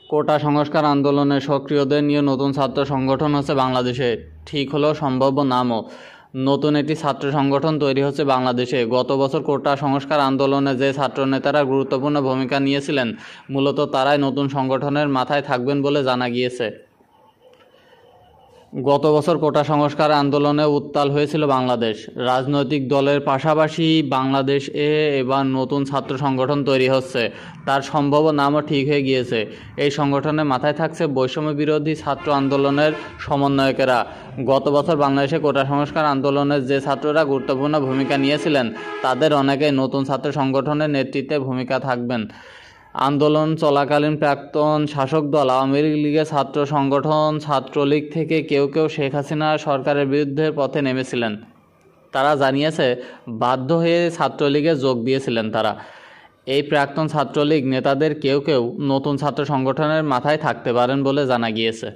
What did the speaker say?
কোটা সংস্কার আন্দোলনে সক্রিয়দের নিয়ে নতুন ছাত্র সংগঠন হচ্ছে বাংলাদেশে। ঠিক হলেও সম্ভাব্য নামও। নতুন একটি ছাত্র সংগঠন তৈরি হচ্ছে বাংলাদেশে। গত বছর কোটা সংস্কার আন্দোলনে যে ছাত্রনেতারা গুরুত্বপূর্ণ ভূমিকা নিয়েছিলেন, মূলত তারাই নতুন সংগঠনের মাথায় থাকবেন বলে জানা গিয়েছে। গত বছর কোটা সংস্কার আন্দোলনে উত্তাল হয়েছিল বাংলাদেশ। রাজনৈতিক দলের পাশাপাশি বাংলাদেশে এবার নতুন ছাত্র সংগঠন তৈরি হচ্ছে, তার সম্ভাব্য নামও ঠিক হয়ে গিয়েছে। এই সংগঠনের মাথায় থাকছে বৈষম্য বিরোধী ছাত্র আন্দোলনের সমন্বয়কেরা। গত বছর বাংলাদেশে কোটা সংস্কার আন্দোলনে যে ছাত্ররা গুরুত্বপূর্ণ ভূমিকা নিয়েছিলেন, তাদের অনেকেই নতুন ছাত্র সংগঠনের নেতৃত্বে ভূমিকা থাকবেন। আন্দোলন চলাকালীন প্রাক্তন শাসক দল আওয়ামী লীগের ছাত্র সংগঠন ছাত্রলীগ থেকে কেউ কেউ শেখ হাসিনা সরকারের বিরুদ্ধে পথে নেমেছিলেন। তারা জানিয়েছে, বাধ্য হয়ে ছাত্রলীগে যোগ দিয়েছিলেন তারা। এই প্রাক্তন ছাত্রলীগ নেতাদের কেউ কেউ নতুন ছাত্র সংগঠনের মাথায় থাকতে পারেন বলে জানা গিয়েছে।